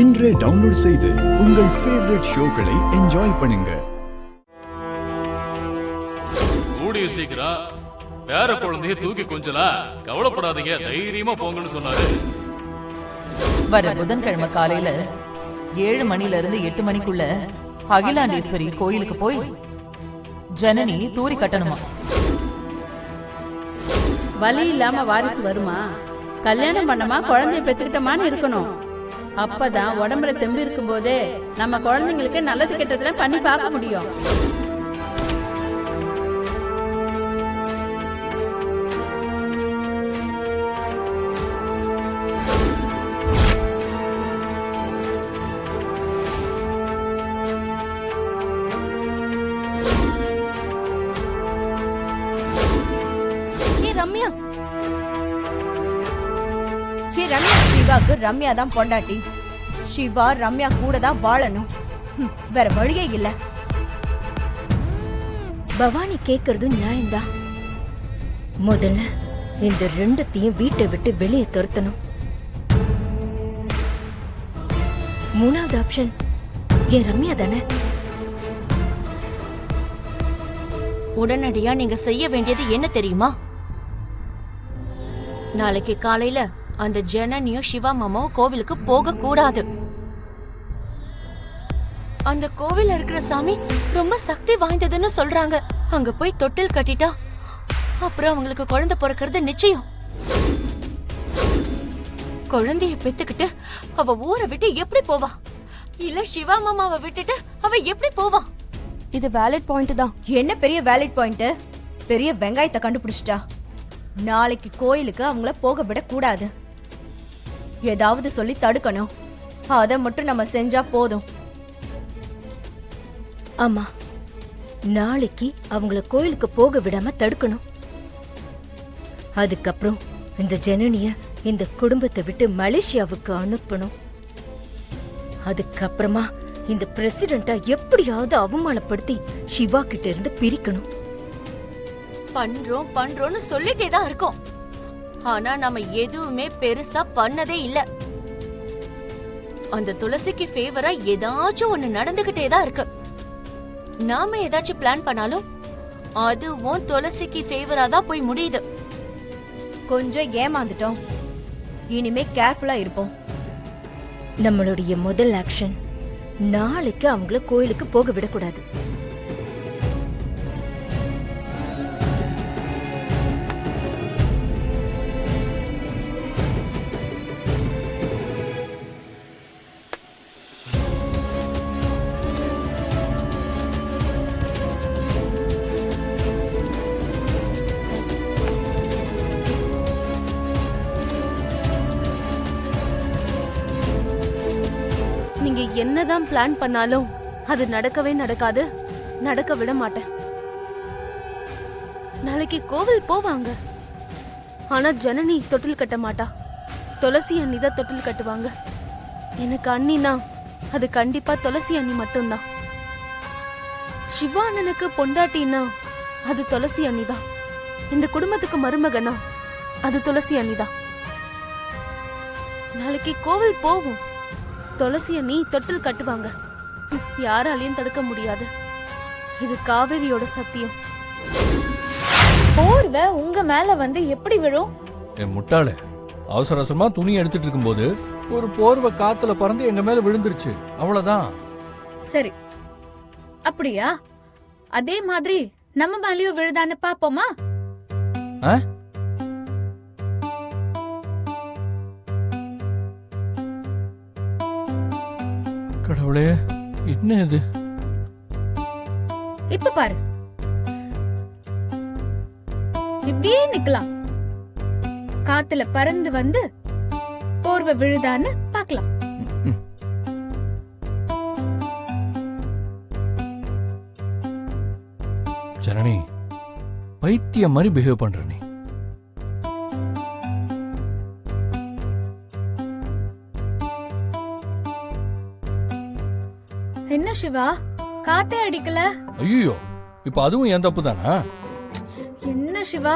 இன்றே டவுன்லோட் செய்து உங்கள் ஃபேவரட் ஷோக்களை என்ஜாய் பண்ணுங்க. கூடிய சீக்கிரம் வேற குழந்தைய தூக்கி கொஞ்சலாம், கவலைப்படாதீங்க, தைரியமா போங்கன்னு சொன்னாரு. வர புதன்கிழமை காலையில 7 மணில இருந்து 8 மணிக்குள்ள அகிலாண்டேஸ்வரி கோயிலுக்கு போய் ஜனனி தூரி கட்டணுமா. வலி இல்லாம வாரிசு வருமா? கல்யாணம் பண்ணமா குழந்தைய பெற்றுக்கிட்டோமான்னு இருக்கணும். அப்பதான் உடம்புல தெம்பு இருக்கும் போதே நம்ம குழந்தைங்களுக்கு நல்லது கெட்டதுல பண்ணி பார்க்க முடியும். ரம்யா, சிவாக்கு ரம்யா தான் பொண்டாட்டி. சிவா ரம்யா கூட தான் வாழணும், வேற வழியே இல்ல. பவானி கேக்குறது நியாயம்தான். முதல்ல இந்த ரெண்டுத்தையும் வீட்டை விட்டு வெளியே துரத்தணும். மூணாவது ஆப்ஷன் என் ரம்யா தானே. உடனடியா நீங்க செய்ய வேண்டியது என்ன தெரியுமா? நாளைக்கு காலையில அந்த ஜனனியும் சிவா மாமாவும் கோவிலுக்கு போக கூடாது. அந்த கோவில்ல இருக்கிற சாமி ரொம்ப சக்தி வாய்ந்ததுன்னு சொல்றாங்க. அங்க போய் தொட்டில் கட்டிட்டா அப்புறம் அவங்களுக்கு குழந்தை பிறக்கிறது நிச்சயம். குழந்தைய பெத்துக்கிட்டு அவ ஊரை விட்டு எப்படி போவா? இல்ல சிவா மாமாவை விட்டுட்டு அவ எப்படி போவா? இது வேலிட் பாயிண்ட் தான். என்ன பெரிய வேலிட் பாயிண்ட்? பெரிய வெங்காயத்தை கண்டுபிடிச்சிட்டா. நாளைக்கு கோயிலுக்கு அவங்கள போக விட கூடாது. ஏதாவது சொல்லி தடுக்கணும். அதை மட்டும் நம்ம செஞ்சா போதும். ஆமா, நாளைக்கு அவங்கள கோயிலுக்கு போக விடாம தடுக்கணும். அதுக்கப்புறம் இந்த ஜனனிய இந்த குடும்பத்தை விட்டு மலேசியாவுக்கு அனுப்பணும். அதுக்கப்புறமா இந்த பிரசிடென்ட்டா எப்படியாவது அவமானப்படுத்தி சிவா கிட்ட இருந்து பிரிக்கணும். பண்றோம்னு சொல்லிட்டே தான் இருக்கோம். ஆனா நம்ம எதுவுமே பெருசா பண்ணதே இல்ல. அந்த துளசிக்கு ஃபேவரா ஏதாச்சும் ஒண்ணு நடந்துகிட்டே தான் இருக்கு. நாம ஏதாச்சும் பிளான் பண்ணாலும் அதுவும் துளசிக்கு ஃபேவரா தான் போய் முடியுது. கொஞ்சம் ஏமாந்துட்டோம், இனிமே கேர்ஃபுல்லா இருப்போம். நம்மளுடைய முதல் ஆக்ஷன் நாளைக்கு அவங்கள கோயிலுக்கு போக விடக்கூடாது. நீங்க என்னதான் பிளான் பண்ணாலும் அது நடக்கவே நடக்காது. நடக்க விட மாட்டேன். நாளைக்கு கோவில் போவாங்க. ஆனா ஜனனி தொட்டில் கட்ட மாட்டா. துளசி அண்ணி தான் தொட்டில் கட்டுவாங்க. எனக்கு அண்ணினா அது கண்டிப்பா துளசி அண்ணி மட்டும்தான். சிவா அண்ணனுக்கு பொண்டாட்டினா அது துளசி அண்ணி தான். இந்த குடும்பத்துக்கு மருமகனா அது துளசி அண்ணி தான். நாளைக்கு கோவில் போவோம். துளசி அண்ணி தொட்டில் கட்டுவாங்க. யாராலையும் தடுக்க முடியாது. இது காவேரியோட சத்தியம். போர்வை உங்க மேல வந்து எப்படி விழும்? என் முட்டாளே, அவசர அவசரமா துணி எடுத்துட்டு இருக்கும்போது ஒரு போர்வை காத்துல பறந்து எங்க மேல விழுந்துருச்சு, அவ்வளவுதான். சரி, அப்படியா? அதே மாதிரி நம்ம மேலயும் விழுதான்னு பாப்போமா? கடவுளே, என்ன இது? இப்ப பாரு, இப்படியே நிக்கலாம். காத்துல பறந்து வந்து போர்வை விழுதான்னு பாக்கலாம். ஜனனி, பைத்தியம் மாதிரி பிஹேவ் பண்ற நீ. என்ன சிவா, காத்தே அடிக்கல? ஐயோ, இப்ப அதுவும் என் தப்பு தானா? என்ன சிவா?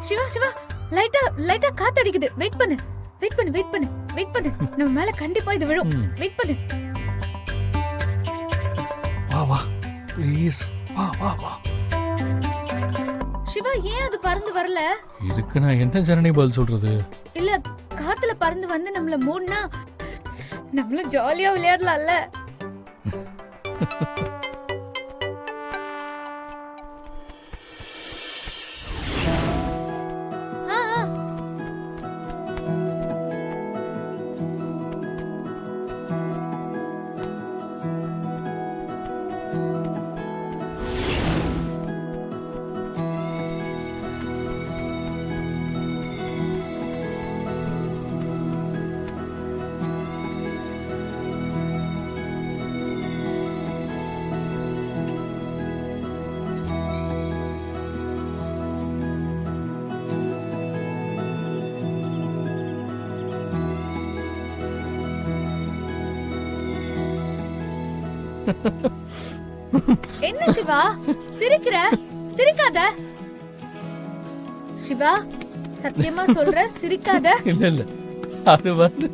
சிவா சிவா லைட்டா லைட்டா காத்தடிக்குது. வெயிட் பண்ணு வெயிட் பண்ணு வெயிட் பண்ணு வெயிட் பண்ணு. நம்ம மேல கண்டிப்பா இது விழும். வெயிட் பண்ணு. வா வா ப்ளீஸ், வா வா வா. சிவா ஏன் அது பறந்து வரல? இதுக்கு நான் என்ன ஜனனி பதில் சொல்றது? இல்ல காத்துல பறந்து வந்து நம்மள மூடுனா நம்மளும் ஜாலியா விளையாடலாம்ல. ஆ, ஆ. என்ன சிவா சிரிக்கிற? சிரிக்காத சிவா, சத்தியமா சொல்ற சிரிக்காத. இல்ல இல்ல, அது வந்து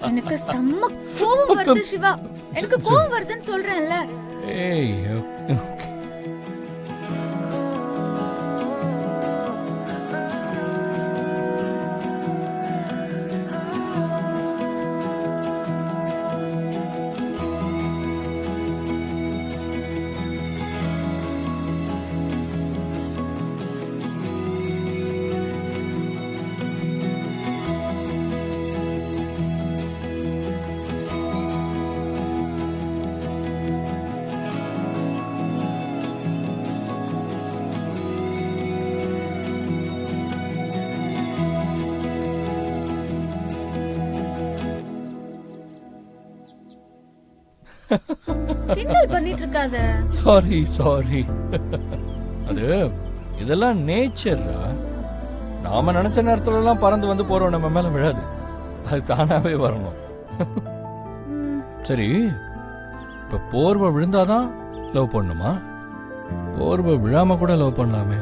எனக்கு செம்ம கோவம் வருது சிவா. எனக்கு கோவம் வருதுன்னு சொல்றேன்ல. ஏய் கிண்டல் பண்ணிட்டு இருக்காத. Sorry sorry. அது இதெல்லாம் நேச்சர்ரா. நாம நினைச்ச நேரத்துல எல்லாம் பறந்து வந்து போறோம் நம்ம மேல விழாது. அது தானாவே வரணும். சரி, இப்ப போர்வை விழுந்தாதான் லவ் பண்ணுமா? போர்வை விழாம கூட லவ் பண்ணலாமே.